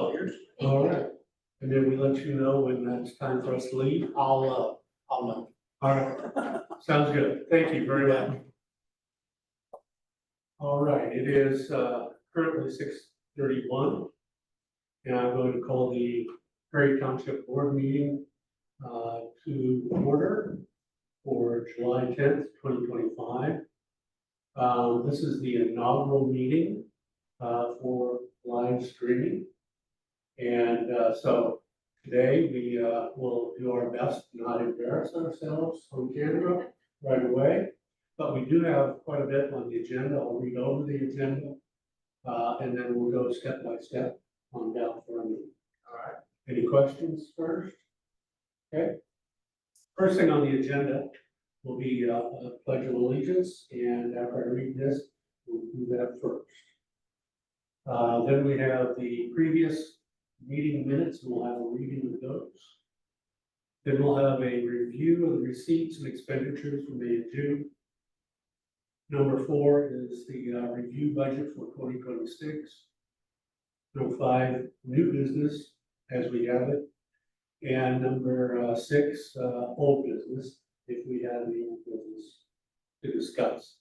all yours. All right, and then we let you know when it's time for us to leave. I'll know. All right, sounds good. Thank you very much. All right, it is currently 6:31. And I'm going to call the Perry Township Board meeting to order for July 10th, 2025. This is the inaugural meeting for live streaming. And so today we will do our best to not embarrass ourselves on camera right away. But we do have quite a bit on the agenda. I'll read over the agenda and then we'll go step by step on down for a meeting. All right. Any questions first? Okay. First thing on the agenda will be a pledge of allegiance, and after I read this, we'll do that first. Then we have the previous meeting minutes, and we'll have a reading of those. Then we'll have a review of the receipts and expenditures for May and June. Number 4 is the review budget for 2026. Number 5, new business as we have it. And number 6, old business, if we have any old business to discuss.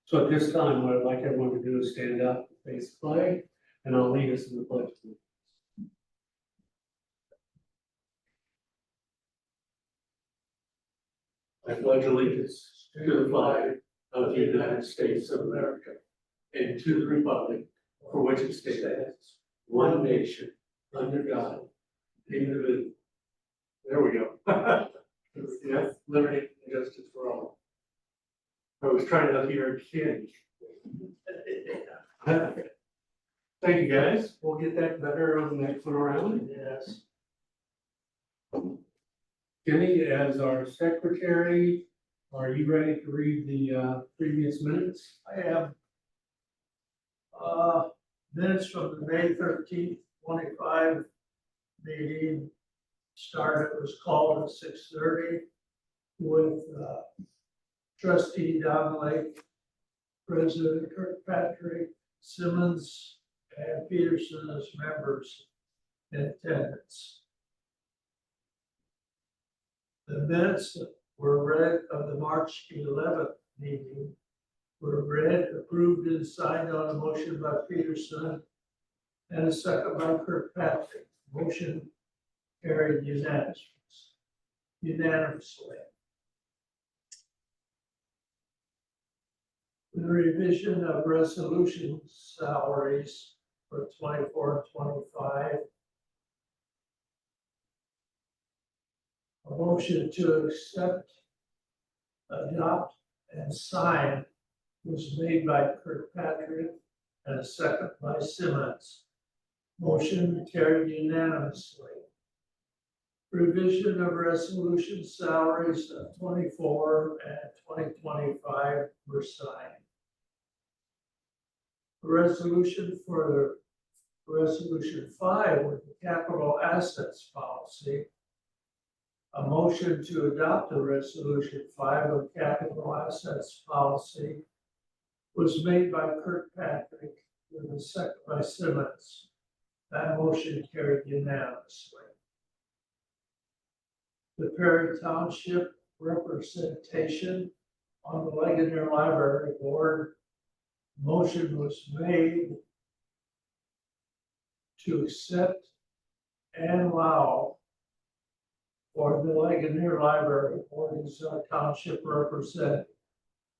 So at this time, what I'd like everyone to do is stand up, face the flag, and I'll lead us in the pledge. I pledge allegiance to the flag of the United States of America and to the republic for which it stands, one nation, under God, indivisible. There we go. Yeah, liberty and justice for all. I was trying to hear a kid. Thank you, guys. We'll get that better on the next one around. Yes. Kenny, as our secretary, are you ready to read the previous minutes? I am. Minutes from the May 13th, 25 meeting. Started, was called at 6:30 with trustee Don Lake, President Kirkpatrick, Simmons, and Peterson as members in attendance. The minutes were read of the March 11th meeting were read, approved, and signed on a motion by Peterson and a second by Kirkpatrick. Motion carried unanimously. The revision of resolution salaries for 24 and 25. A motion to accept, adopt, and sign was made by Kirkpatrick and a second by Simmons. Motion carried unanimously. Revision of resolution salaries of 24 and 2025 were signed. Resolution for resolution 5 with the capital assets policy. A motion to adopt the resolution 5 of capital assets policy was made by Kirkpatrick with a second by Simmons. That motion carried unanimously. The Perry Township representation on the Ligonier Library Board. Motion was made to accept and allow for the Ligonier Library Board as our township representative.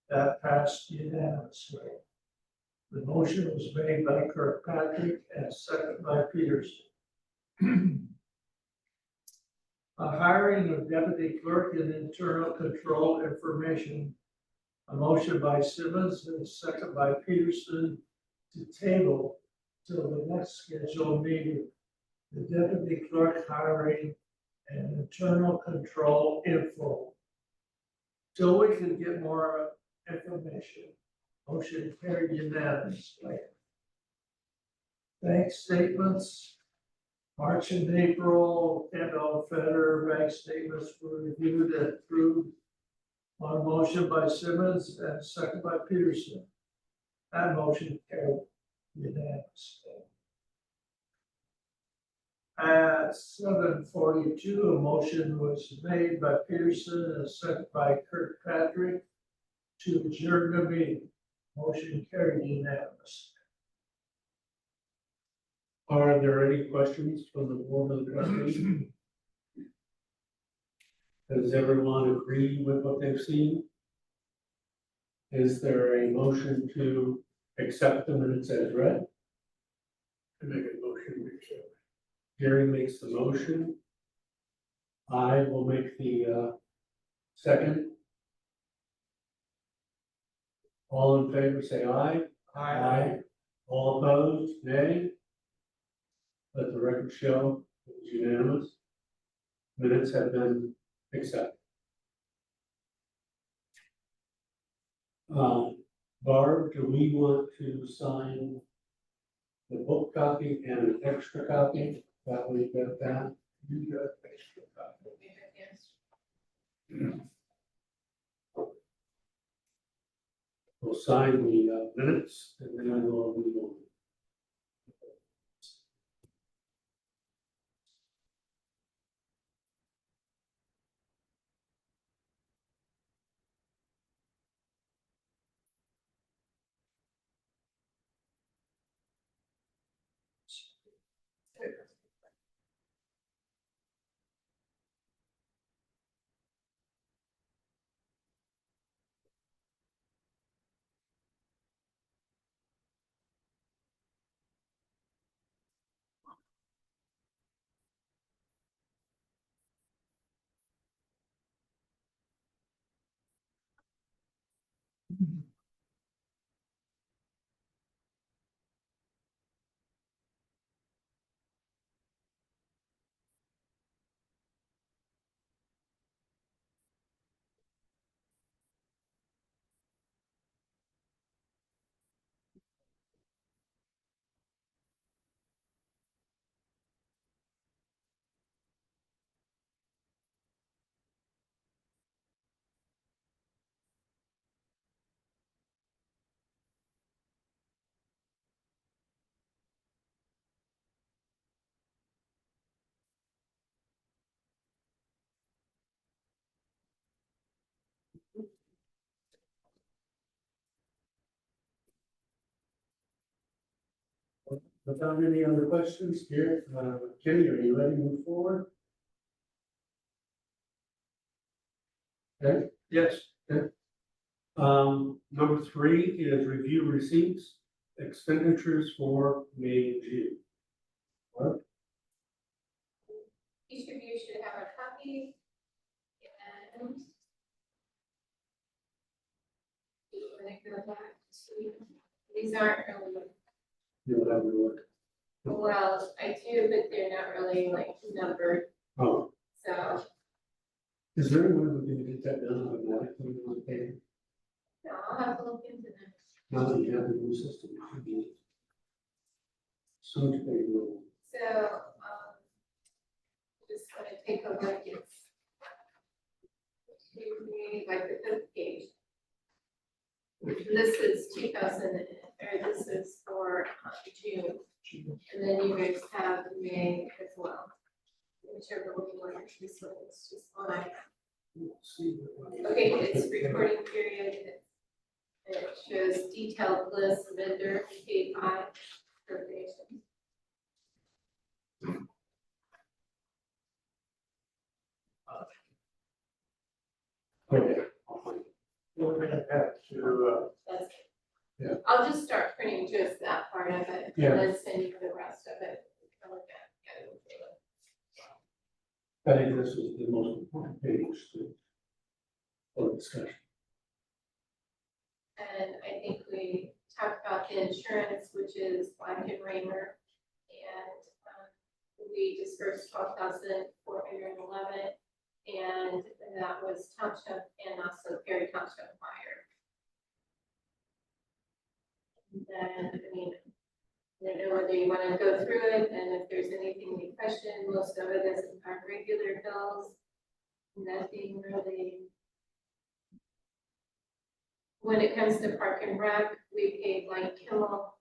That passed unanimously. The motion was made by Kirkpatrick and seconded by Peterson. A hiring of deputy clerk and internal control information. A motion by Simmons and a second by Peterson to table till the next scheduled meeting. The deputy clerk hiring and internal control info. Till we can get more information. Motion carried unanimously. Bank statements. March and April, Kendall Federal bank statements were reviewed and approved on motion by Simmons and second by Peterson. That motion carried unanimously. At 7:42, a motion was made by Pearson and a second by Kirkpatrick to adjourn the meeting. Motion carried unanimous. Are there any questions from the board of trustees? Does everyone agree with what they've seen? Is there a motion to accept the minutes as read? I make a motion to accept. Gary makes the motion. I will make the second. All in favor, say aye. All opposed, nay. Let the record show it was unanimous. Minutes have been accepted. Barb, do we want to sign the book copy and an extra copy? That we got that? You got extra copy. We'll sign the minutes and then we'll move on. Without any other questions here, Kenny, are you ready to move forward? Okay. Yes. Number 3 is review receipts, expenditures for May and June. What? Each of you should have a copy. And when I go back to, these aren't really, You will have to look. well, I do, but they're not really like numbered, Oh, so is there any way we can get that done automatically on paper? no, I'll have to look into them. Now that you have the new system, it should be so much better. So, just gonna take a look at like the 5th page. This is 2000, or this is for June, and then you guys have May as well. Whichever one you want, this one is just fine. Okay, it's recording period. It shows detailed list vendor paid by appropriations. Okay. We're gonna have to, That's. Yeah. I'll just start printing just that part of it, Yeah. and then send you the rest of it. I'll look at it. I think this is the most important page for discussion. And I think we talked about the insurance, which is Black and Raymer. And we dispersed 12,411, and that was Township and also Perry Township Fire. And then, I mean, I don't know whether you want to go through it, and if there's anything you question, most of it is our regular bills. Nothing really. When it comes to Park and Rec, we paid like Kimmel,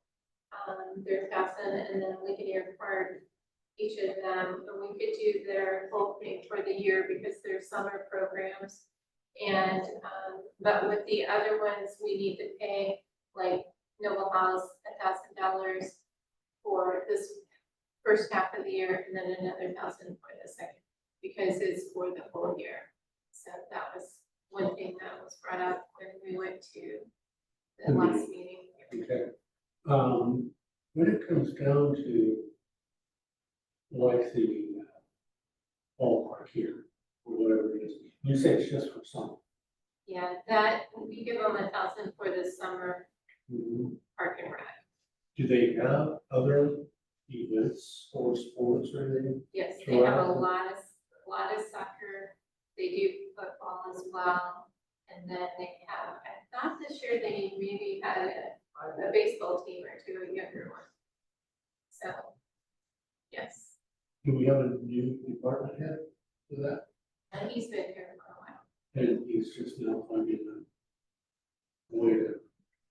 their 1,000, and then Ligonier Park each of them, and we could do their whole thing for the year because they're summer programs. And, but with the other ones, we need to pay, like Noble House, $1,000 for this first half of the year, and then another 1,000 for the second, because it's for the whole year. So that was one thing that was brought up when we went to the last meeting. Okay. When it comes down to like the ballpark here, or whatever it is, you say it's just for summer. Yeah, that, we give them 1,000 for the summer Mhm. park and rec. Do they have other events or sports or anything? Yes, they have a Throughout. lot of soccer, they do football as well. And then they have, I thought this year they maybe had a baseball team or two, a younger one. So, yes, Do we have a new department head for that? and he's been here for a while. And he's just now finding a way to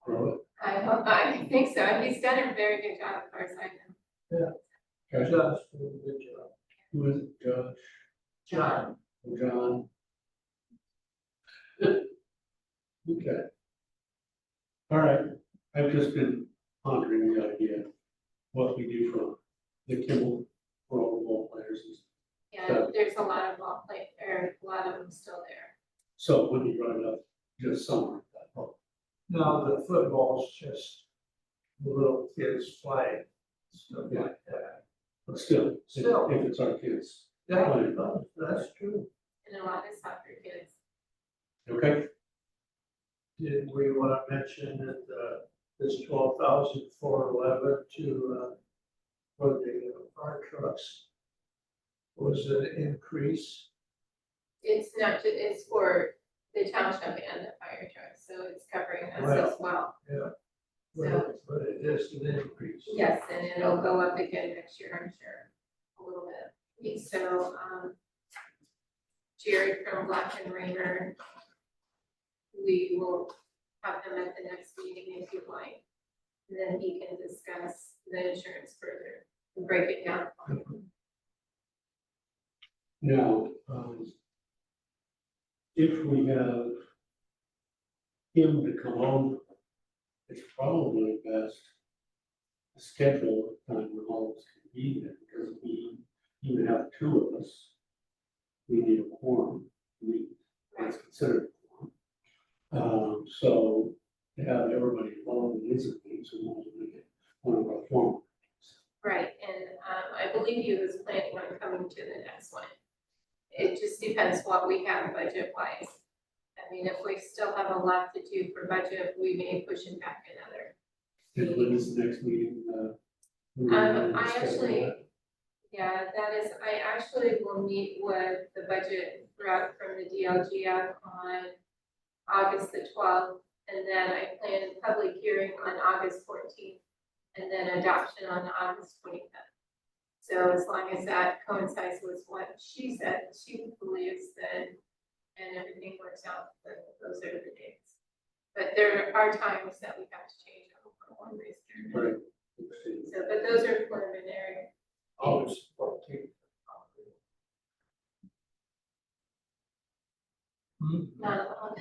grow it. I think so, he's done a very good job as far as I know. Okay. Just do a good job. Who is it, Judge? John, John? Okay. All right, I've just been pondering the idea, of what we do for the Kimball, for all the ball players. Yeah, there's a lot of ball play, or a lot of them still there. So when you brought it up, just summer, now the football's just the little kids playing, stuff like that. but still, Still. if it's our kids. Yeah, that's true. And a lot of soccer kids. Okay, Did we want to mention that, this 12,411 to, for the fire trucks was an increase? It's not, it's for the township and the fire truck, so it's covering us as well. Yeah. So- But it is an increase. Yes, and it'll go up again next year, I'm sure, a little bit. So, Jared from Black and Rayner, we will have him at the next meeting if you'd like. And then he can discuss the insurance further and break it down. now, if we have him to come on, it's probably best to schedule a time when all of us can be there, because if we even have two of us, we need a quorum, that's considered a quorum. So to have everybody involved in these things, we want to make it one of our formal. Right, and I believe he was planning on coming to the next one. It just depends what we have budget wise. I mean, if we still have a lot to do for budget, we may push it back another. And when is the next meeting? I actually, yeah, that is, I actually will meet with the budget rep from the DLGF on August the 12th. And then I plan a public hearing on August 14th, and then adoption on August 25th. So as long as that coincides with what she said, she believes that, and everything works out, then those are the dates. But there are times that we have to change them for one reason or another. Right. So, but those are preliminary. August 14th. Not on.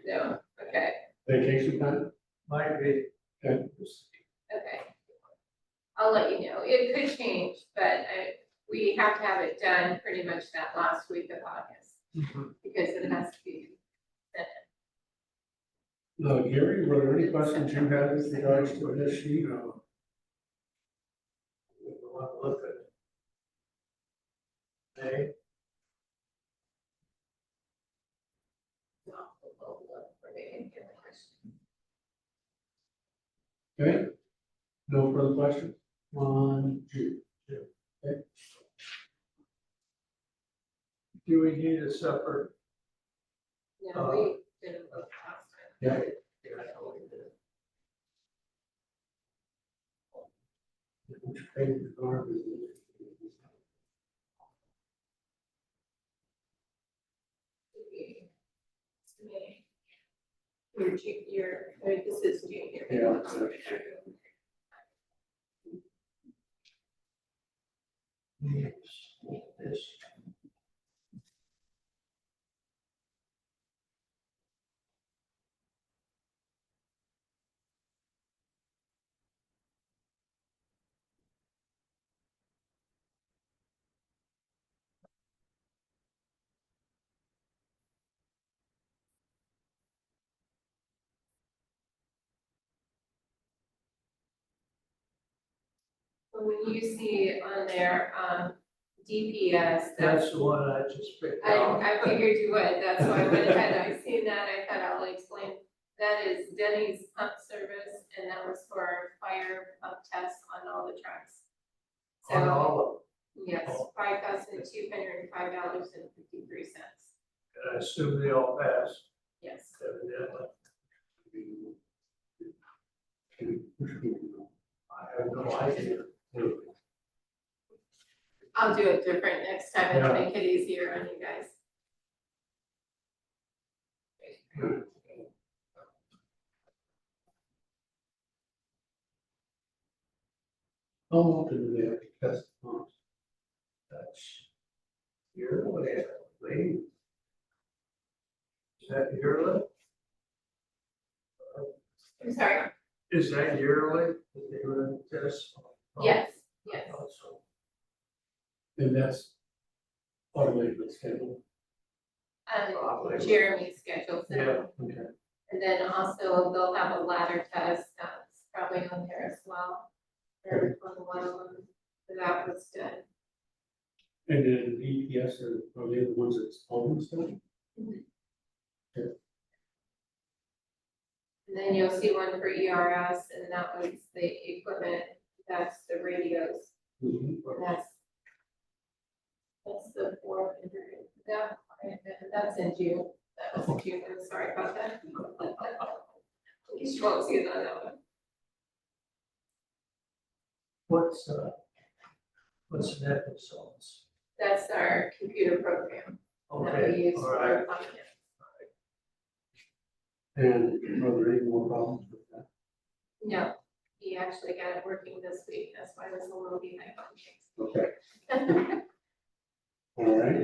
No, okay, Vacation time? Might be. Okay. okay. I'll let you know. It could change, but we have to have it done pretty much that last week of August, because it has to be. Gary, were there any questions you had with regards to this sheet? Look at it. Hey, Okay, no further questions on June. do we need a separate? No, we didn't vote last time. Yeah. Which page of the garbage is it? Your, this is junior. Yeah. This. When you see on there, DPS, That's the one I just picked out. I figured you would, that's why I went ahead, I seen that, I thought I'll explain. That is Denny's pump service, and that was for fire pump tests on all the trucks. On So, all yes, Oh. $5,205.53, and I assume they all passed, yes. evidently. I have no idea. I'll do it different next time, it'll Yeah. make it easier on you guys. How often do they have to test the pumps? That's yearly, I believe. Is that yearly? I'm sorry, Is that yearly, that they run tests? yes, yes. Also, And that's automatically scheduled. Probably. Jeremy scheduled it. Yeah. Okay. And then also they'll have a ladder test, that's probably on there as well. Or on one of them, that was done. And then DPS are they the ones that's on stuff? And then you'll see one for ERS, and that was the equipment, that's the radios, Mhm. that's the 400, that's in June, that was in June, I'm sorry about that. You won't see it on that one. What's an episode? That's our computer program that Okay, we use all for right. our finance. And are there any more problems with that? No, he actually got it working this week, that's why I was a little behind on Okay, things. all I right.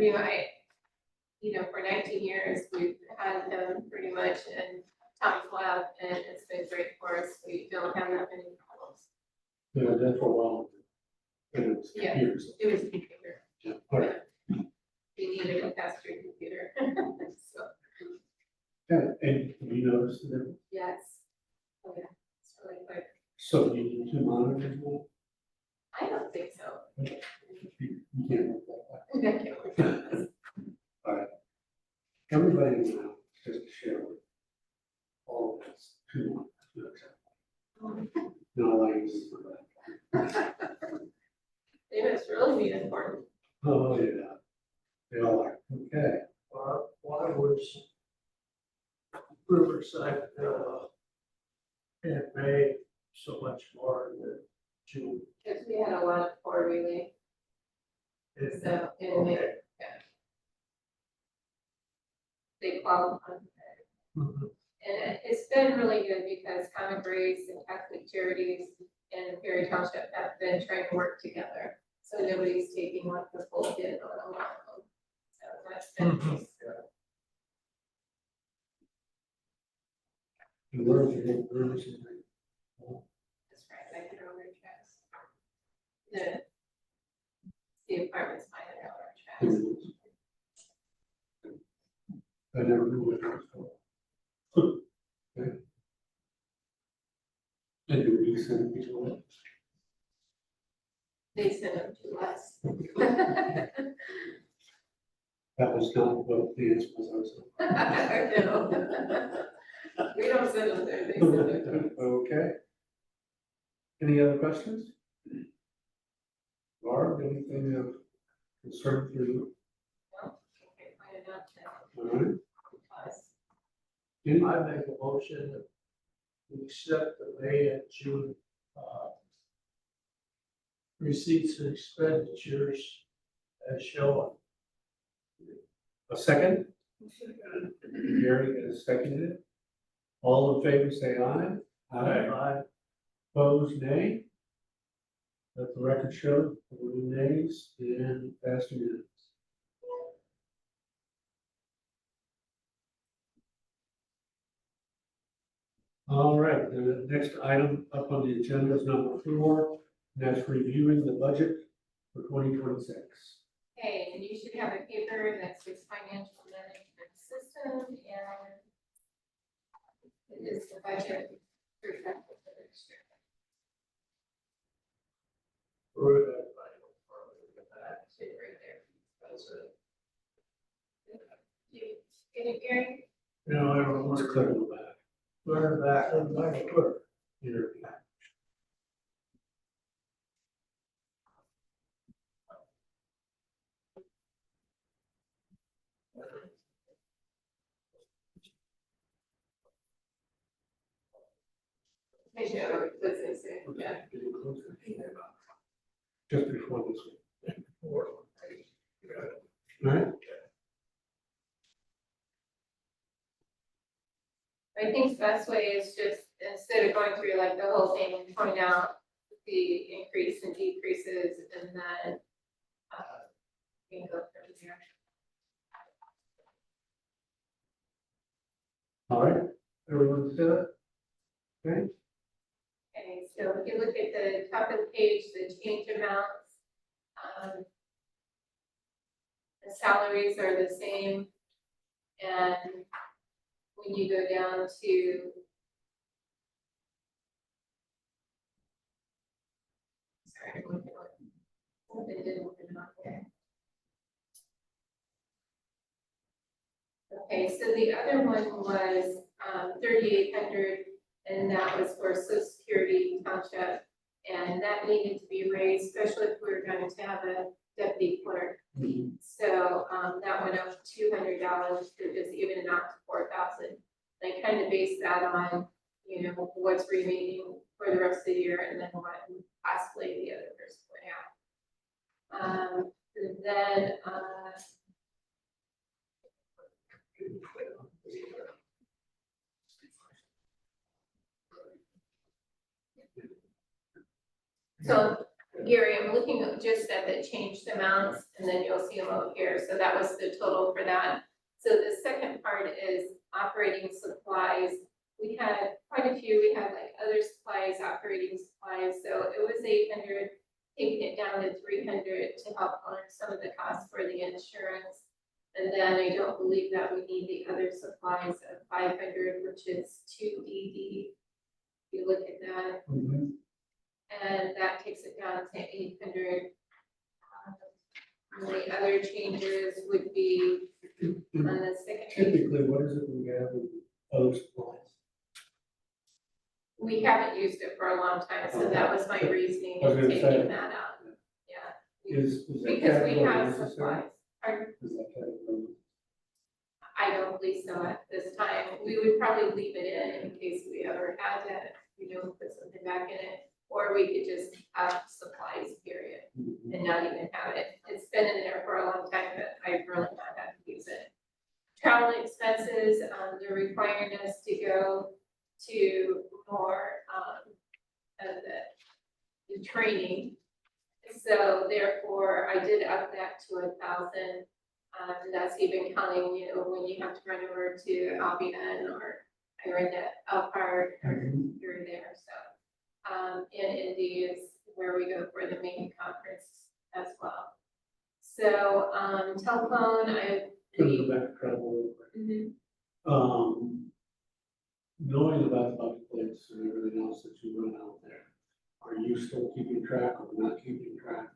mean, for 19 years, we've had them pretty much in Tom's lab, and it's been great for us, we don't have that many problems. Yeah, that's for a while. And it's Yeah. computers. It was a computer, Yeah, all right. we needed a faster computer, so, Yeah, and you notice the difference? yes. Oh, yeah, it's really quick, So you need two monitors now? I don't think so. You can't work that way. I can't work on this. Everybody now just share with all of us two monitors. No, like this is for that. They must really be important. Oh, yeah. They all are, okay. Why was Riverside, in May so much more than June? Because we had a lot of poor relief, so in May, Okay. they qualified. Mhm. And it's been really good because Common Grace and Catholic Charities and Perry Township have been trying to work together. So nobody's taking like the full hit on a lot of them. So that's been Mhm. nice. And where is it, where is it? That's right, I can order trash. The apartment's $500 trash. I never knew what it was for. Okay. And do we send people up? They send them to us. That was not what the answer was. No. We don't send them there, they send them to us. Okay. Any other questions? Barb, anything of concern for you? No, okay, find it out now. All right. Us. Any- I make a motion that we accept the May and June, receipts and expenditures as shown. A second? Gary has seconded it. All in favor, say aye. Aye. Opposed, nay. Let the record show, 40 nays and passed unanimous. All right, the next item up on the agenda is number 4, and that's reviewing the budget for 2026. Okay, and you should have a paper that says financial management system, and it is the budget for the next year. Where that final part of that, It's right there. that's it. You get it, Gary? No, I don't Let's want click to on the back. learn that in my clerk. Here. I know, that's it, yeah. Getting closer. Just before this one. All right, I think the best way is just, instead of going through like the whole thing, and point out the increase and decreases, and then, we can go from there. all right, everyone set up? Okay, Okay, so if you look at the top of the page, the change amounts, the salaries are the same, and when you go down to sorry, something didn't open up there. Okay, so the other one was 3,800, and that was for Social Security Township, and that needed to be raised, especially if we were going to have a deputy clerk. So that went up $200 to just even it out to 4,000. I kind of based that on, you know, what's remaining for the rest of the year, and then what possibly the other person would have. Then so Gary, I'm looking just at the changed amounts, and then you'll see them over here. So that was the total for that. So the second part is operating supplies. We had quite a few. We had like other supplies, operating supplies. So it was 800, taking it down to 300 to help on some of the costs for the insurance. And then I don't believe that we need the other supplies of 500, which is 2DD. If you look at that. And that takes it down to 800. And the other changes would be on the second page. typically, what is it we have in other supplies? We haven't used it for a long time, so that was my reasoning I was in gonna say. taking that out. Yeah, Is that because we category have necessary? supplies. Pardon? Is that category? I don't believe so at this time. We would probably leave it in case we ever had to, you know, put something back in it. Or we could just have supplies, period, and not even have it. It's been in there for a long time, but I've really not had to use it. Travel expenses, they're requiring us to go to more, of the training. So therefore, I did up that to 1,000. And that's even counting, you know, when you have to run over to Albion or you're in the Elkhart or you're there, so. And Indy is where we go for the main conference as well. So, telephone, Gonna go back to travel real quick. Knowing about the bucket plates and everything else that you run out there, are you still keeping track or not keeping track?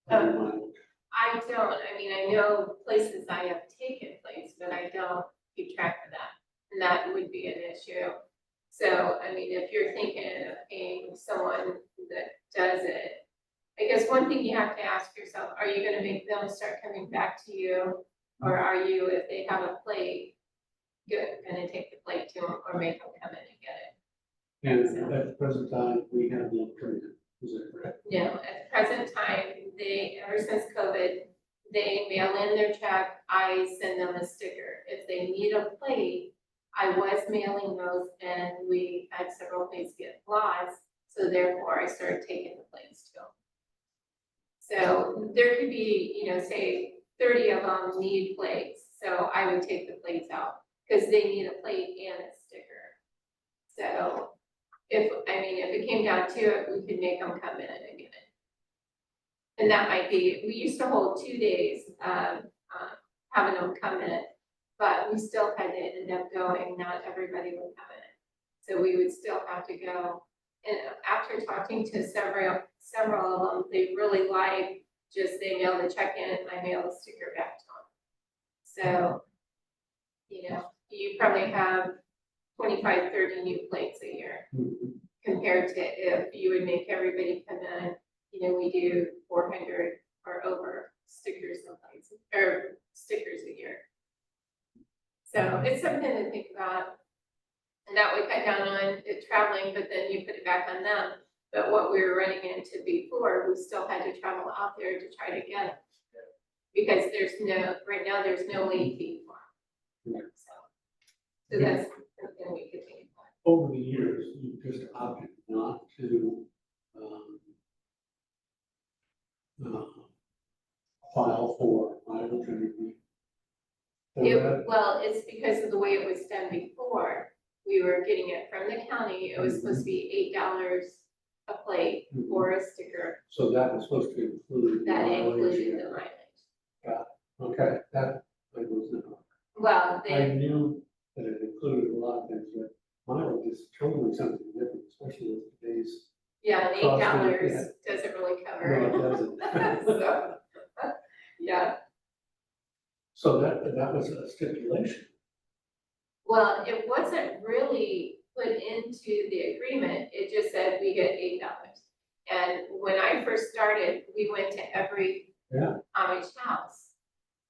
of your mileage? I don't, I mean, I know places I have taken place, but I don't keep track of that. And that would be an issue. So, I mean, if you're thinking of paying someone that does it, I guess one thing you have to ask yourself, are you gonna make them start coming back to you? Or are you, if they have a plate, gonna take the plate to them or make them come in and get it? And at the present time, we have no training, is that correct? No, at the present time, ever since COVID, they mail in their check, I send them a sticker. If they need a plate, I was mailing those and we had several places get lost. So therefore, I started taking the plates too. So there could be, say 30 of them need plates, so I would take the plates out, because they need a plate and a sticker. So if it came down to it, we could make them come in and get it. And that might be, we used to hold 2 days of having them come in, but we still had to end up going, not everybody would come in. So we would still have to go. And after talking to several of them, they really like just they mail the check in and I mail the sticker back to them. So, you probably have 25, 30 new plates a year compared to if you would make everybody come in, we do 400 or over stickers and plates, or stickers a year. So it's something to think about. And that would cut down on it traveling, but then you put it back on them. But what we were running into before, we still had to travel out there to try to get it. Because right now, there's no late fee for them. So that's something we could think about. Over the years, you just opted not to file for mileage or anything. Well, it's because of the way it was done before. We were getting it from the county. It was supposed to be $8 a plate or a sticker. So that was supposed to include. That mileage included and- the mileage. Okay, that I was not. Well, I knew that it included a lot of things, but mileage is totally something different, especially with today's. yeah, and Cost of $8 it, doesn't really No, cover it it. doesn't. So, yeah, So that was a stipulation. well, it wasn't really put into the agreement. It just said we get $8. And when I first started, we went to every Yeah. Amish house.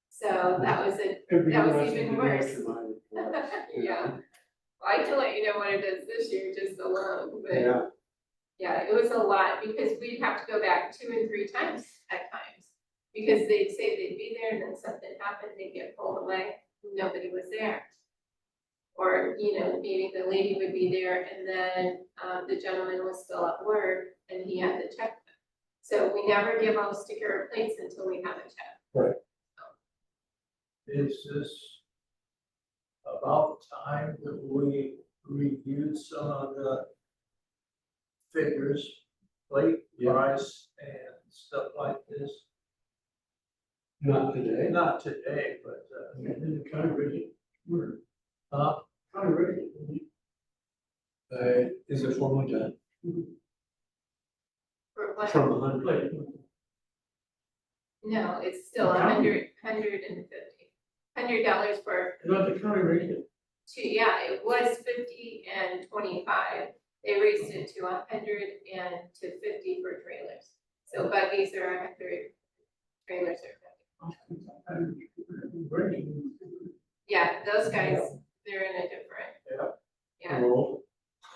So that was It'd be That was interesting even to know what worse. your mileage was, you Yeah. know? I can let you know what it is this year, just alone, but Yeah, yeah, it was a lot, because we'd have to go back 2 and 3 times at times. Because they'd say they'd be there and then something happened, they'd get pulled away, nobody was there. Or, maybe the lady would be there and then, the gentleman was still at work and he had the check. So we never give out sticker or plates until we have a check. Is this about time that we reviewed some of the figures, plate Yeah. price and stuff like this? not today. Not today, but, And then the county rated, we're uh, county rated. Is it formally done? For what? From 100. Like, No, it's still Okay. $100 for not the county rated. yeah, it was 50 and 25. They raised it to 100 and to 50 for trailers. So buggies are 100, trailers are 50. Rating. Yeah, those guys, they're in a different. Yeah, World.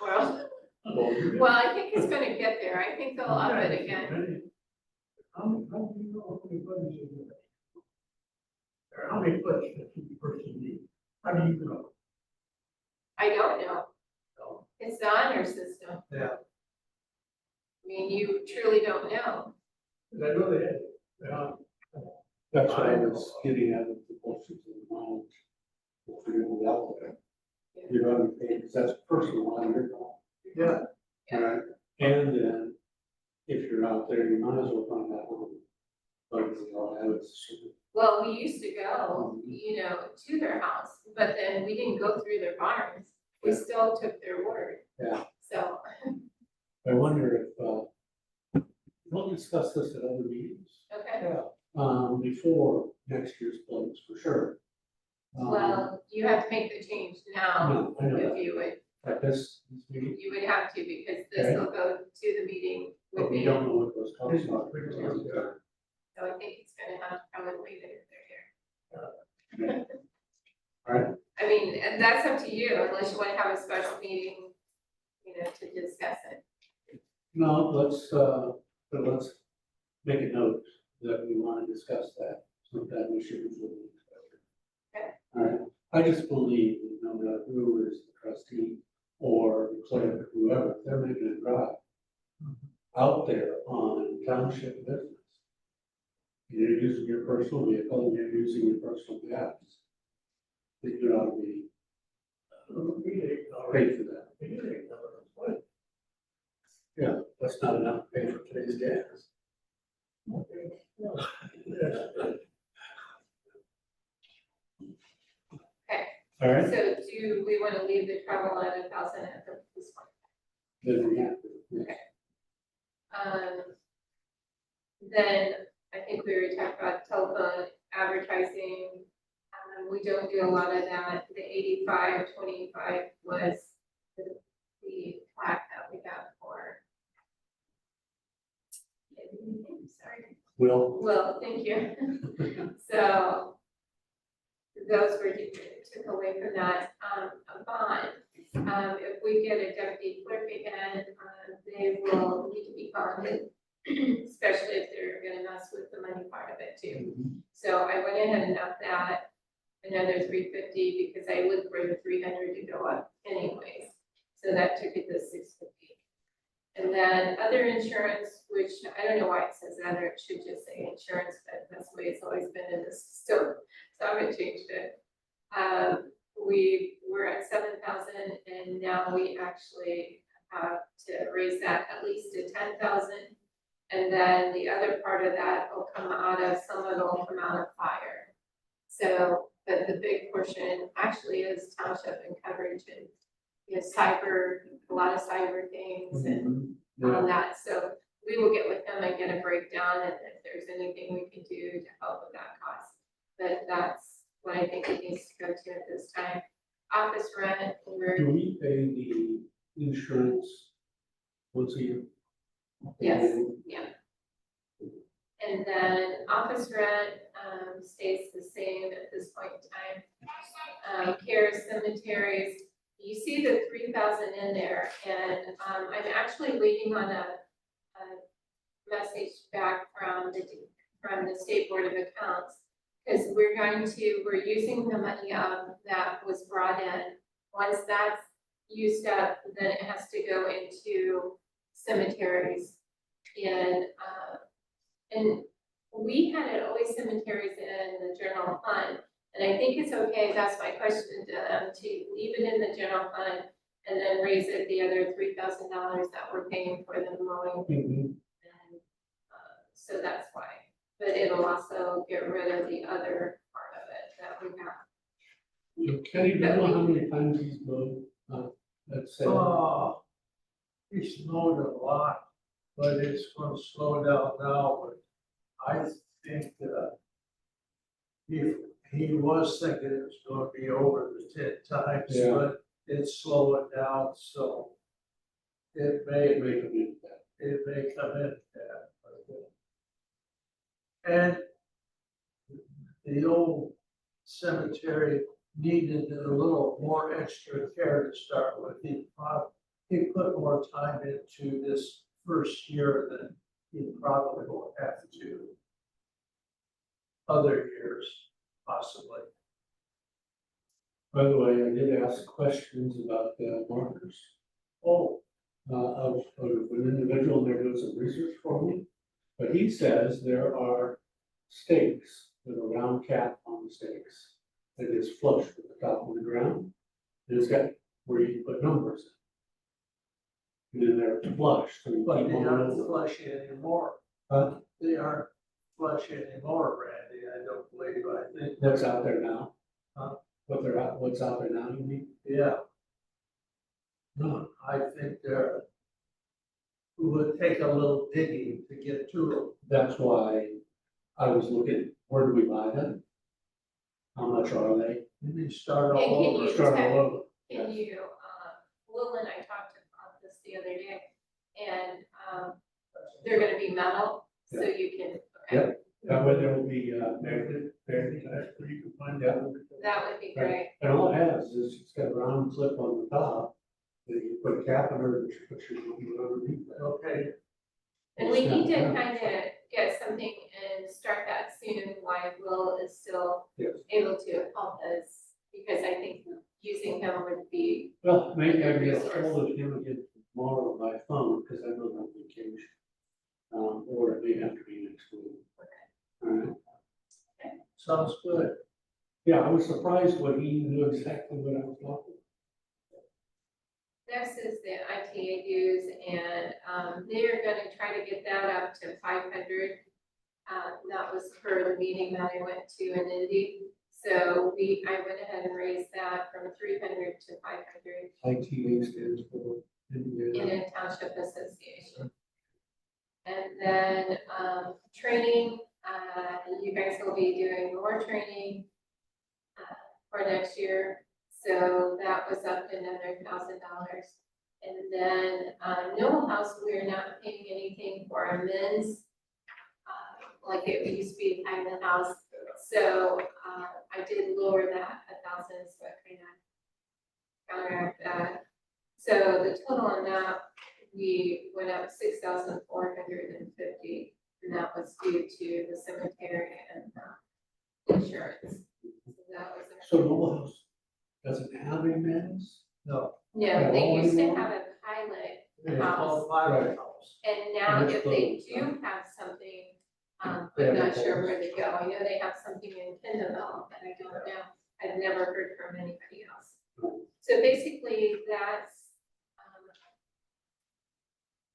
well, I think it's gonna get there. I think they'll up it again. How do you know how many buddies you have? Or how many buddies does each person need? How do you know? I don't know. It's the honor system. Yeah. I mean, you truly don't know. Cause I know they had, That's what I was getting at with the bullshit and the mileage. If you're doing that, you're gonna be paid, because that's personal on your call. yeah, Right, and then if you're out there, you might as well find out who. Like, Well, we used to go, to their house, but then we didn't go through their barns. We Yeah. still took their word. Yeah. So, I wonder if, we'll discuss this at other meetings, okay, before next year's plates, for sure. well, you have to make the change now, No, I know if that, you would, at this meeting, you would have to, because this will go to the meeting but with we me. don't know what those costs are. So I think it's gonna have to probably wait it if they're here. Alright. I mean, and that's up to you, unless you wanna have a special meeting, to discuss it. No, but let's make a note that we want to discuss that sometime we should. Okay. All right, I just believe, that no matter who is the trustee or the clerk, whoever, if they're making a drive, out there on township business. You're using your personal vehicle and you're using your personal gas. That you ought to be paid for that. Yeah, that's not enough to pay for today's gas. Okay, All right, so do we want to leave the travel at 1,000 at this point? then we have to. Yeah. Then I think we already talked about telephone advertising. We don't do a lot of that. The 85-25 was the plaque that we got for. Sorry. Well, thank you. So those were took away from that. A bond, if we get a deputy clerk again, they will need to be bonded, especially if they're gonna mess with the money part of it too. So I went ahead and upped that another $350 because I looked for the 300 to go up anyways. So that took it to $650. And then other insurance, which I don't know why it says other, it should just say insurance, but that's the way it's always been in this system. So I haven't changed it. We were at 7,000 and now we actually have to raise that at least to 10,000. And then the other part of that will come out of, some of it will come out of fire. So, but the big portion actually is township and coverage and, you know, cyber, a lot of cyber things and all that. So we will get with them and get a breakdown and if there's anything we can do to help with that cost. But that's what I think it needs to go to at this time. Office rent, Do we pay the insurance once a year? yes, yeah. And then office rent stays the same at this point in time. Care cemeteries, you see the 3,000 in there, and I'm actually waiting on a message back from the State Board of Accounts, because we're using the money that was brought in. Once that's used up, then it has to go into cemeteries. And we had it always cemeteries in the general fund. And I think it's okay, that's my question to them, to leave it in the general fund and then raise it the other $3,000 that we're paying for the mowing. And so that's why. But it'll also get rid of the other part of it that we have. Kenny, do you know how many times he's mowed? Let's say. He's mowed a lot, but it's gonna slow down now, but I think, he was thinking it was gonna be over the 10 times, Yeah. but it's slowing down, so it may Make a big bet. it may come in that. And the old cemetery needed a little more extra care to start with. He put more time into this first year than he probably will have to other years, possibly. By the way, I did ask questions about the markers. Of an individual, and they're doing some research for me. But he says there are stakes with a round cap on the stakes that is flush with the top of the ground. And it's got where you can put numbers in. And then they're flush. So you But keep they them aren't over. flush anymore. Huh? They aren't flush anymore, Randy, I don't believe, I think. What's out there now? Huh? What's out there now, you mean? Yeah, No. I think it would take a little digging to get to them. That's why I was looking, where do we buy them? How much are they? And you start And all can over. you Start check- all over. Can you, Will and I talked about this the other day, and, they're gonna be metal, so you can, okay, Yep. That way there will be, magnet, where you can find out. that would be great. And all it has is it's got a round clip on the top, that you put a catheter, that you put your underneath that. Okay, And we need to Yeah. kind of get something and start that soon while Will is still Yes. able to help us, because I think using him would be, Well, maybe I can get a hold of him again tomorrow by phone, because I know I'm on vacation. Or it may have to be next week. All right. Sounds good. Yeah, I was surprised when he knew exactly what I was talking Next is the ITA dues, and they're gonna try to get that up to 500. That was for the meeting that I went to in Indy. So I went ahead and raised that from 300 to 500 about. ITA stands for Indiana. Indian Township Association. And then, training, you guys will be doing more training for next year. So that was up another $1,000. And then, Noble House, we're not paying anything for our men's, like it used to be behind the house. So, I did lower that 1,000, so I kind of counteract that. So the total on that, we went up 6,450, and that was due to the cemetery and insurance. So that was. So Noble House doesn't have a men's? No. No, they all used to anymore? have a pilot It's house, called Pilot House. and now And it's if they closed, do have something, I'm They have not it sure closed. where they go. I know they have something in Kendall, and I don't know. I've never heard from anybody else. So basically, that's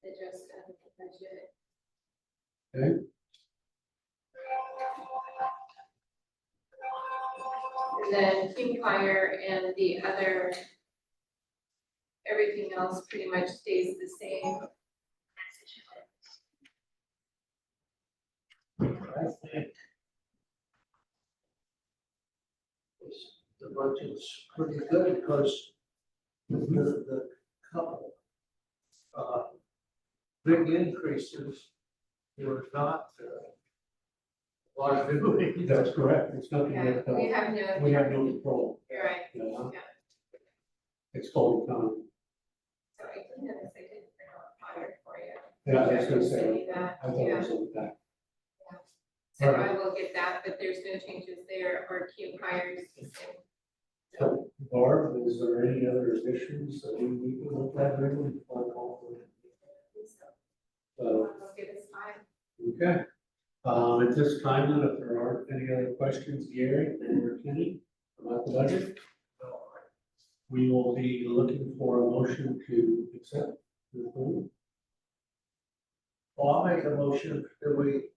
the gist of the budget. Okay. And then King Fire and the other, everything else pretty much stays the same. I think the budget's pretty good because the couple big increases were not largely. That's correct. It's nothing Yeah, that, we have no. we have no control. You're right. You know? Yeah. It's called economy. So I did notice I didn't print out fire for you. Yeah, I was gonna Send say, you that. I thought it was on that. So I will get that, but there's no changes there or Q fires the same. So, Barb, is there any other additions that we need to look at regularly before I call for it? So So, I'll get us fine. okay. At this time, then, if there aren't any other questions, Gary or Kenny about the budget, we will be looking for a motion to accept the report. Well, I'll make a motion that we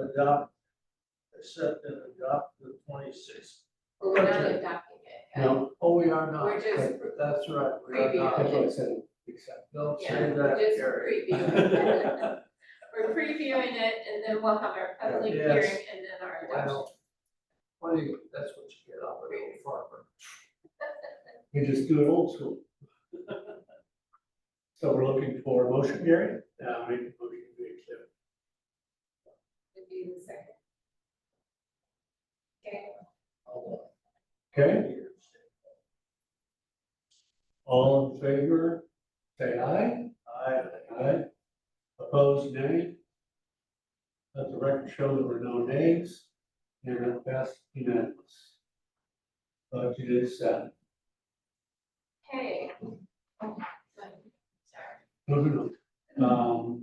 accept and adopt the 26th. Well, we're not Okay. adopting it. No, Oh, we are not. We're just That's right. We are that's not. what I said, accept. Don't Yeah, say we're that, just Gary. previewing. We're previewing it, and then we'll have our public Yes. hearing and then our adoption. Well, that's what you get out of a farmer. We just do it old school. So we're looking for a motion, Gary? Make a motion to accept. Would be the second. Okay, Okay, all in favor, say aye. Aye. Opposed, nay. Let the record show there were no nays, and that passed unanimous. Budget is set. okay. Oh, sorry. No.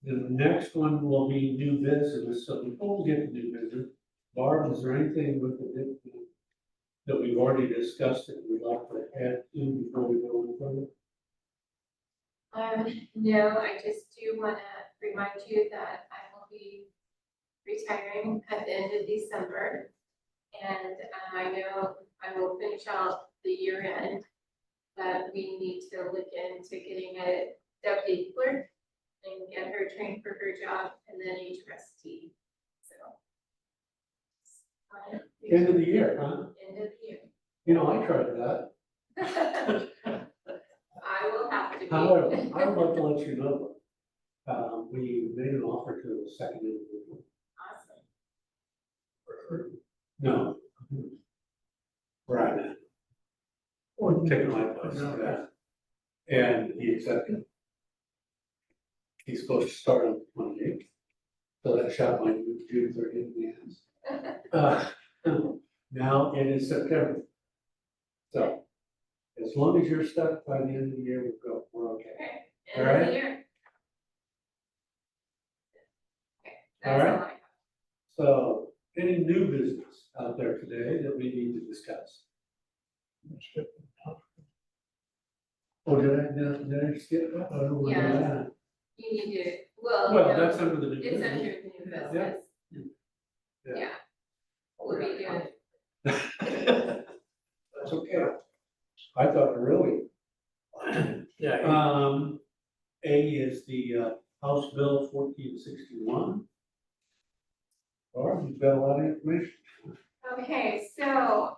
The next one will be new business, so before we get to new business, Barb, is there anything with the that we've already discussed that we'd like to add to before we go any further? No, I just do wanna remind you that I will be retiring at the end of December. And I know I will finish out the year end, but we need to look into getting a deputy clerk and get her trained for her job and then a trustee, so. End of the year, huh? End of the year. You know, I tried that. I will have to be. However, I would like to let you know, we made an offer to the second individual. Awesome. No. Right. Taking my place, yeah. And he accepted. He's supposed to start on the 28th. So that shot might move June 30th in the ass. Now it is September. So As long as you're stuck by the end of the year, we're okay. Okay, All end of right. the year. Okay, All that's right. all I have. So, any new business out there today that we need to discuss? Oh, did I skip that? I don't know where Yeah. we're at. You need to, well, Well, no, that's under the new it's under business. the new business. Yeah. Yeah. We'll be doing it. That's okay. I thought really. Yeah. A is the House Bill 1461. Or you've got a lot of information. Okay, so,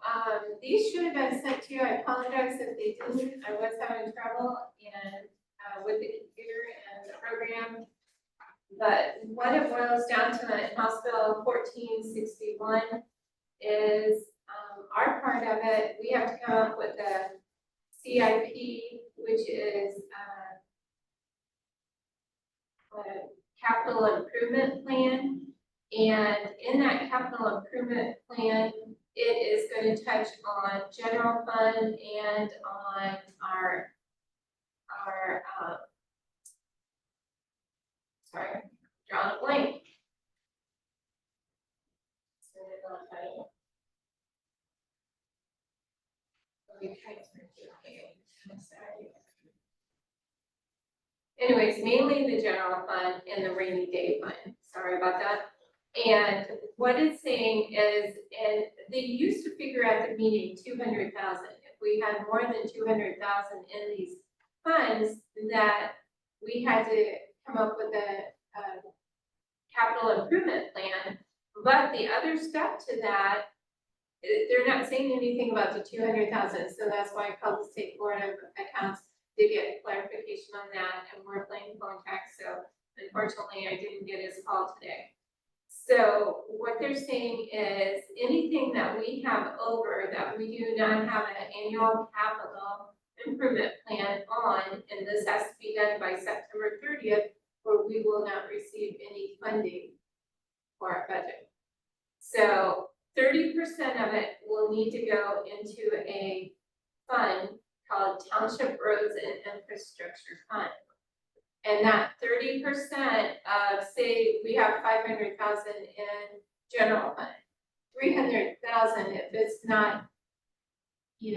these should have been sent to you, I apologize if they didn't, I was having trouble and, with the computer and the program. But what it boils down to in House Bill 1461 is, our part of it, we have to come up with a CIP, which is, a capital improvement plan. And in that capital improvement plan, it is going to touch on general fund and on our, sorry, drawing a blank. So I'll tell you. Let me transfer to the page. I'm sorry. Anyways, mainly the general fund and the rainy day fund. Sorry about that. And what it's saying is, and they used to figure at the meeting 200,000. If we had more than 200,000 in these funds, that we had to come up with a capital improvement plan. But the other step to that, they're not saying anything about the 200,000. So that's why I called the State Board of Accounts to get clarification on that, and we're playing phone tag. So unfortunately, I didn't get his call today. So what they're saying is anything that we have over that we do not have an annual capital improvement plan on, and this has to be done by September 30th, or we will not receive any funding for our budget. So 30% of it will need to go into a fund called Township Roads and Infrastructure Fund. And that 30% of, say, we have 500,000 in general fund, 300,000 if it's not, if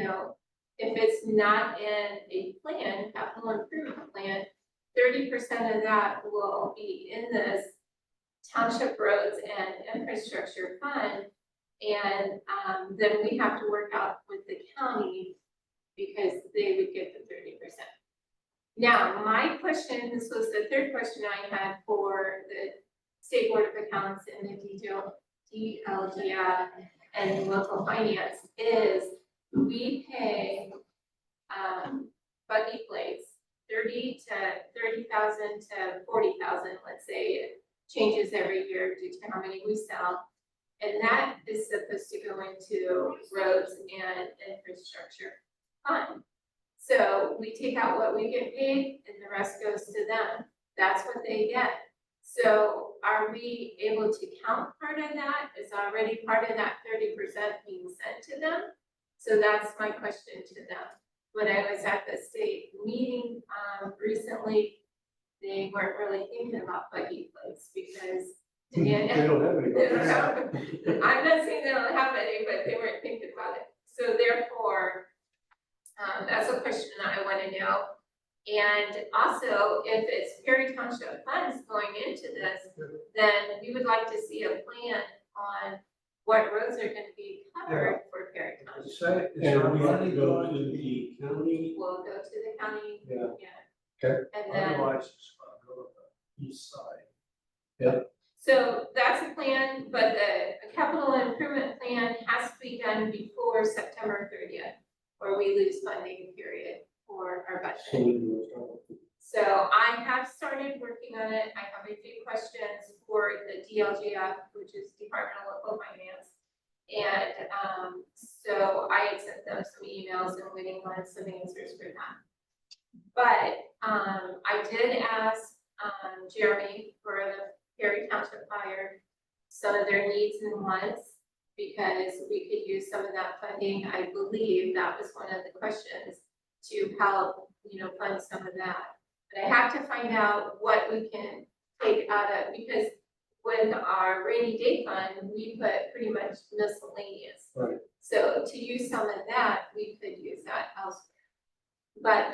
it's not in a plan, capital improvement plan, 30% of that will be in this Township Roads and Infrastructure Fund. And then we have to work out with the county because they would get the 30%. Now, my question, this was the third question I had for the State Board of Accounts and the DLGF and local finance is we pay buggy plates 30,000 to 40,000, let's say. It changes every year due to how many we sell. And that is supposed to go into roads and infrastructure fund. So we take out what we get paid and the rest goes to them. That's what they get. So are we able to count part of that? Is already part of that 30% being sent to them? So that's my question to them. When I was at the state meeting recently, they weren't really thinking about buggy plates because They don't have any. they don't have, I'm not saying they don't have any, but they weren't thinking about it. So therefore, that's a question that I want to know. And also, if it's Perry Township funds going into this, then we would like to see a plan on what roads are going to be covered for Perry Township. Say, is And our we have money to go going to to be, the county. We'll go to the county. Yeah. Yeah. Okay. And then, otherwise it's gonna go to the east side. so that's a plan, but the capital improvement plan has to be done before September 30th, or we lose funding period for our budget. So I have started working on it. I have a few questions for the DLGF, which is Department of Local Finance. And so I had sent them some emails and waiting on some answers for that. But I did ask Jeremy for the Perry Township Fire some of their needs and wants, because we could use some of that funding. I believe that was one of the questions to help, fund some of that. But I have to find out what we can take out of, because with our rainy day fund, we put pretty much miscellaneous. Right. So to use some of that, we could use that elsewhere. But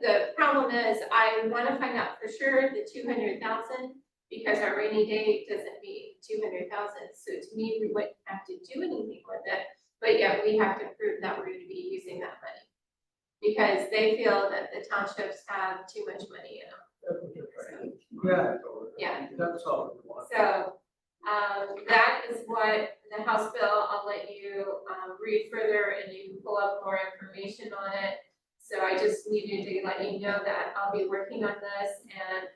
the problem is, I wanna find out for sure the 200,000, because our rainy day doesn't meet 200,000. So to me, we wouldn't have to do anything with it, but yet we have to prove that we're gonna be using that money. Because they feel that the townships have too much money in them. That's what they're trying to- Yeah. Yeah. That's all we want. So, that is what the House bill, I'll let you, read further and you can pull up more information on it. So I just needed to let you know that I'll be working on this and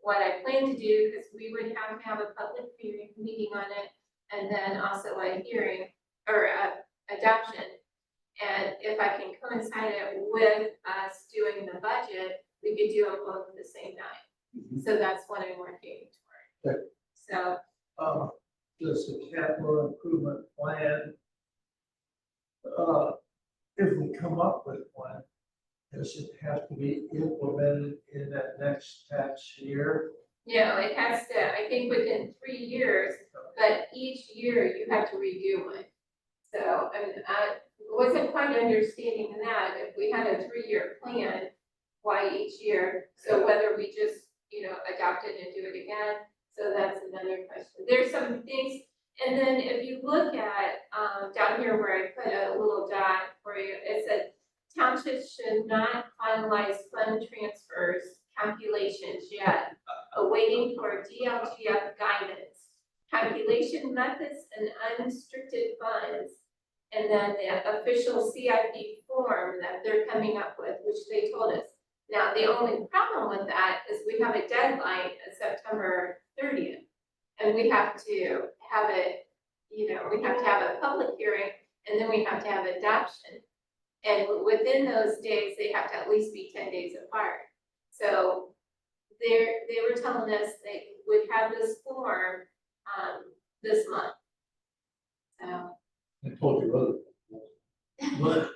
what I plan to do, because we would have to have a public hearing meeting on it. And then also a hearing or adoption. And if I can coincide it with us doing the budget, we could do them both at the same time. So that's what I'm working toward. Okay. So, Does the capital improvement plan, if we come up with one, does it have to be implemented in that next tax year? it has to, I think within 3 years, but each year you have to redo one. So, I wasn't quite understanding that, if we had a 3-year plan, why each year? So whether we just, adopt it and do it again, so that's another question. There's some things, and then if you look at, down here where I put a little dot for you, it said, townships should not finalize fund transfers calculations yet, awaiting for DLGF guidance. Calculation methods and unrestricted funds, and then the official CIP form that they're coming up with, which they told us. Now, the only problem with that is we have a deadline of September 30th. And we have to have it, we have to have a public hearing, and then we have to have adoption. And within those days, they have to at least be 10 days apart. So they were telling us they would have this form this month. So. I told you other.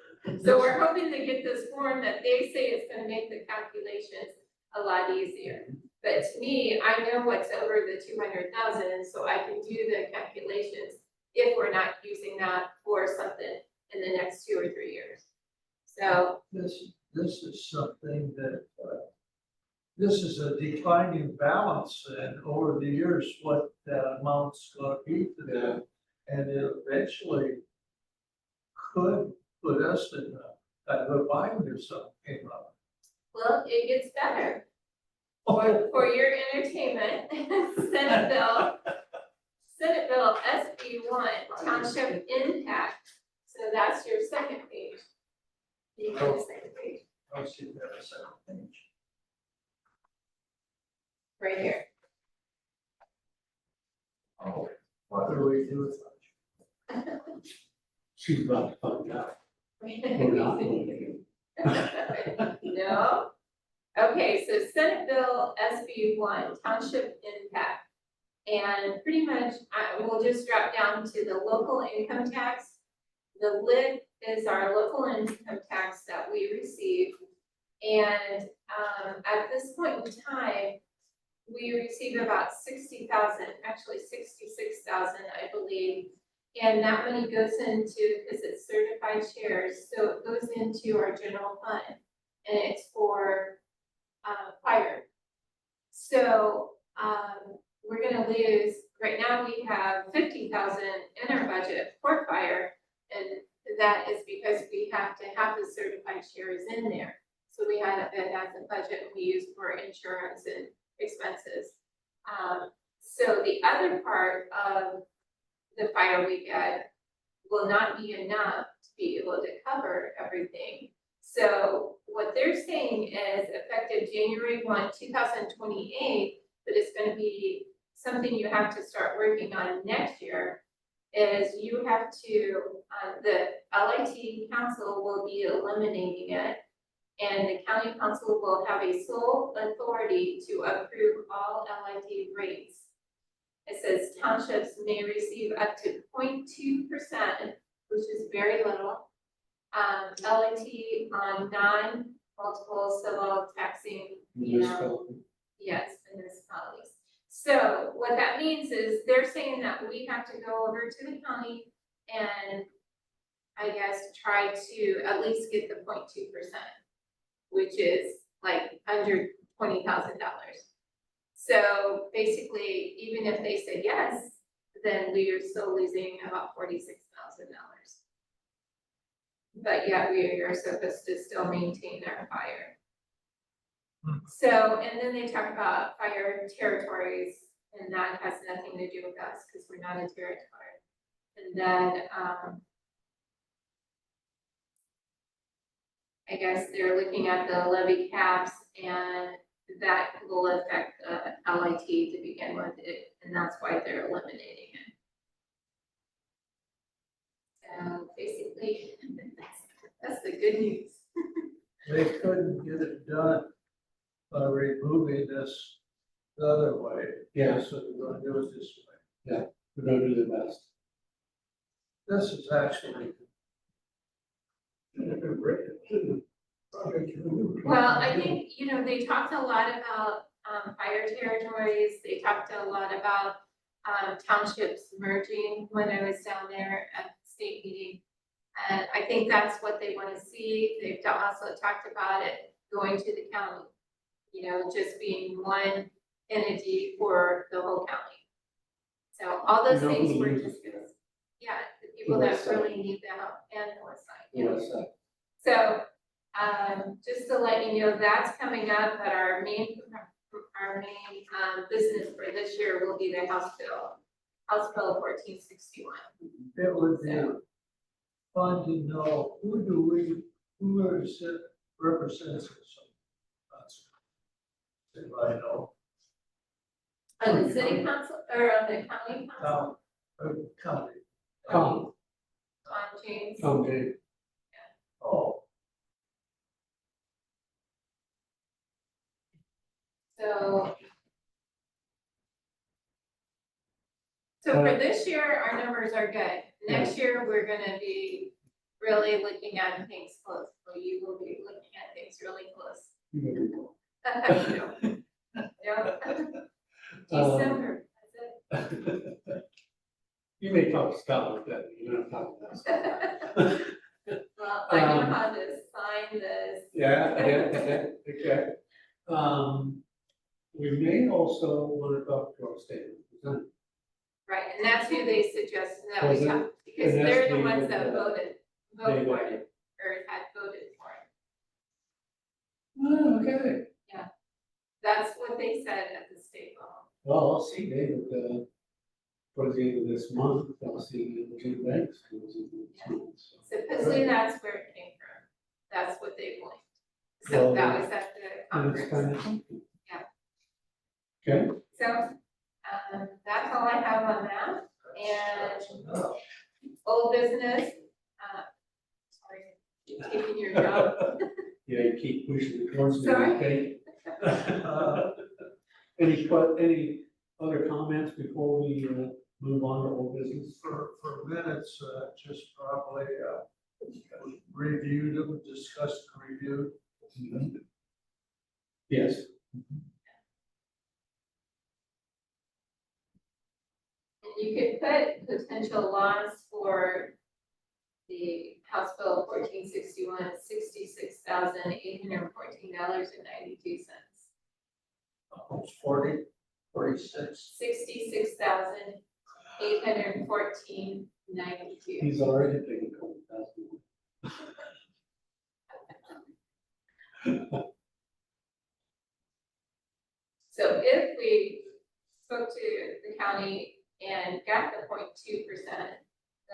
So we're hoping to get this form that they say is gonna make the calculations a lot easier. But to me, I know what's over the 200,000, and so I can do the calculations if we're not using that for something in the next 2 or 3 years. So, This is something that, this is a declining balance, and over the years, what that amount's gonna be to them. And it eventually could put us in a bind or something. well, it gets better. For your entertainment, Senate Bill SB1, Township Impact. So that's your second page. You have the second page, I'll see that a second page. right here. Oh, what do we do with that? She's about to find out. We're not going No. Okay, so Senate Bill SB1, Township Impact. And pretty much, we'll just drop down to the local income tax. The lid is our local income tax that we receive. And at this point in time, we receive about 60,000, actually 66,000, I believe. And that money goes into, because it's certified shares, so it goes into our general fund, and it's for fire. So we're gonna lose, right now we have 50,000 in our budget for fire, and that is because we have to have the certified shares in there. So we had it as a budget we use for insurance and expenses. So the other part of the fire we get will not be enough to be able to cover everything. So what they're saying is effective January 1, 2028, but it's gonna be something you have to start working on next year, is you have to, the LIT council will be eliminating it, and the county council will have a sole authority to approve all LIT rates. It says townships may receive up to 0.2%, which is very little, LIT on multiple civil taxing, you know, Municipal. yes, municipalities. So what that means is they're saying that we have to go over to the county and I guess try to at least get the 0.2%, which is like under $20,000. So basically, even if they said yes, then we are still losing about $46,000. But yeah, we are supposed to still maintain our fire. So, and then they talk about fire territories, and that has nothing to do with us, because we're not a territory. And then, I guess they're looking at the levy caps, and that will affect the LIT to begin with, and that's why they're eliminating it. So basically, that's the good news. They couldn't get it done by removing this the other way. Yeah. So they're gonna do it this way. We're gonna do the best. This is actually, Well, I think, you know, they talked a lot about, fire territories, they talked a lot about, townships merging when I was down there at the state meeting. And I think that's what they wanna see, they've also talked about it going to the county, you know, just being one entity for the whole county. So all those You know things who were uses discussed, yeah, the people that really need the help and the west side, yeah. West side. So, just to let you know, that's coming up, but our main business for this year will be the House Bill 1461. it would be fun to know, who represents us? If I know, On the city council, or on the county council, county. Tom, James. Jay. Oh, So for this year, our numbers are good. Next year, we're gonna be really looking at things close, so you will be looking at things really close. Yeah. December, that's it. You may talk to Scott like that, you're not talking to us. Well, I know how to sign this. Yeah, okay. We may also want to talk to our state representative. Right, and that's who they suggested that Was we it? talk, because And that's they're the the- ones that voted They for voted. it, or had voted for it. Oh, okay. That's what they said at the state level. Well, I'll see David, towards the end of this month, I'll see the two banks. towards the end of this month, so. Supposedly that's where it came from. That's what they believed. Well, So that was at the And it's kind conference. of something. Yeah. Okay, So, that's all I have on that. that's enough. Old business, sorry, you're taking your job. yeah, you keep pushing it towards me, Sorry. okay? Any other comments before we move on to old business? For minutes, just probably, reviewed them, discussed and reviewed. Yes. And you could put potential loss for the House Bill 1461, $66,814.92. Almost 40, 46. $66,814.92. He's already taken a couple thousand. So if we spoke to the county and got the 0.2%,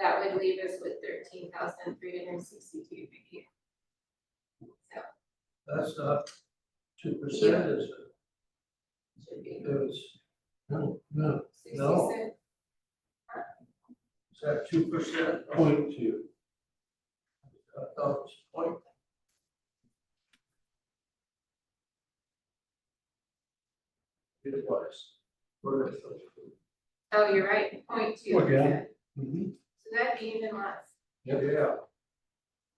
that would leave us with 13,362 a year. So That's not 2%, is it? should be It was, No, 66. is that 2%? 0.2. I thought it was point. It was. Where is it? Oh, you're right, 0.2%. Okay. So that'd be even less. Yep. Yeah,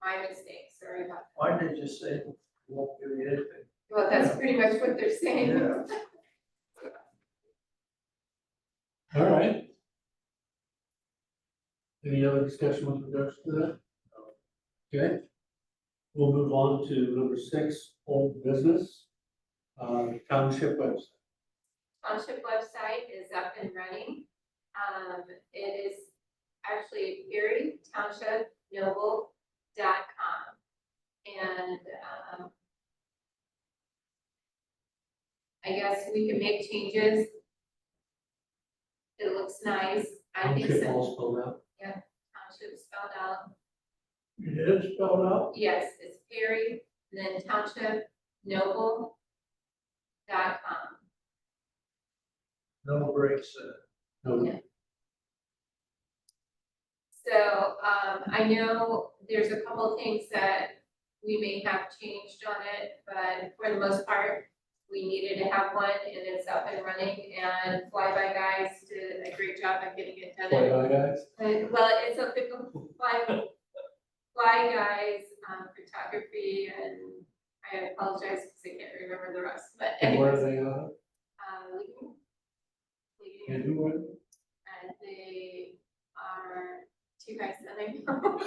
My mistake, sorry about why did you say won't give you anything. Well, that's pretty much what they're saying. Yeah. All right. Any other discussion with regards to that? Okay. We'll move on to number 6, old business. Township website. Township website is up and running. It is actually ErieTownshipNoble.com. And, I guess we can make changes. It looks nice. I think Township so. all spelled out. Township spelled out. It is spelled out? Yes, it's Perry, then TownshipNoble.com. No breaks in it. No, Yeah. So, I know there's a couple things that we may have changed on it, but for the most part, we needed to have one and it's up and running, and Flyby Guys did a great job of getting it done. Fly guys. Well, it's a big Fly Guys, photography, and I apologize because I can't remember the rest, but And where anyways. are they on? And who were? And they are 2 guys that I know.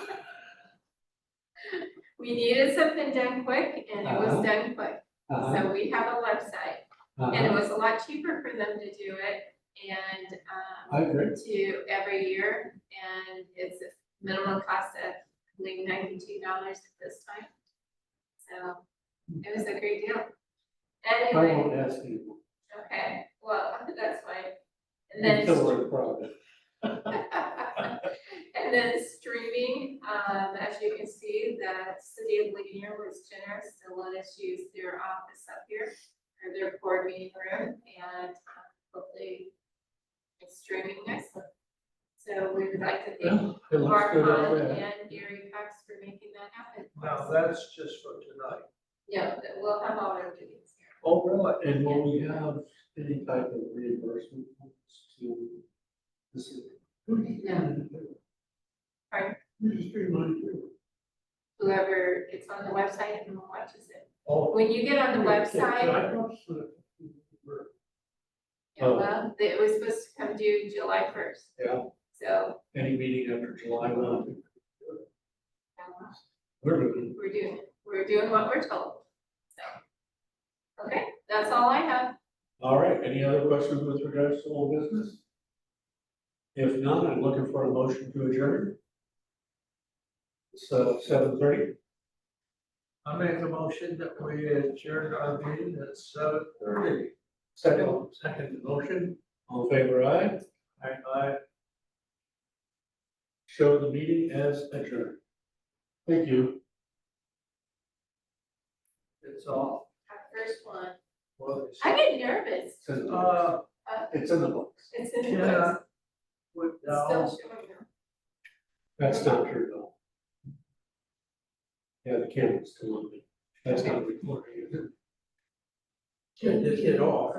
We needed something done quick, and it was done quick. So we have a website, and it was a lot cheaper for them to do it, and, I agree. to every year, and it's a minimum cost of, I believe, $92 at this time. So it was a great deal. I Anyway, won't ask anymore. okay, well, that's fine. And then Until we're in progress. and then streaming, as you can see, the city of Ligonier was generous to let us use their office up here, or their board meeting room, and hopefully it's streaming nicely. So we would like to thank Yeah, it looks Mark good Hahn over there. and Gary Cox for making that happen. Now, that's just for tonight. Yeah, that we'll have all our meetings here. Oh, really? And will we have any type of reimbursement to the city? Pardon? It's pretty much true. Whoever gets on the website and watches it. Oh, When you get on the website, I thought so. yeah, well, it was supposed to come due July 1st. Yeah. So, Any meeting after July 1? uh, We're moving. we're doing what we're told. So, okay, that's all I have. All right, any other questions with regards to old business? If not, I'm looking for a motion to adjourn. It's 7:30. I make a motion that we adjourn our meeting at 7:30. Second motion. All in favor, aye. Aye. Show the meeting as adjourned. Thank you. It's off. Our first one. Well, it's- I get nervous. It's in the books. It's in the books. It's in the Yeah. books. Put It's down. still showing them. That's not true though. Yeah, the camera's still on me. That's not recording, is it? Get this hit off.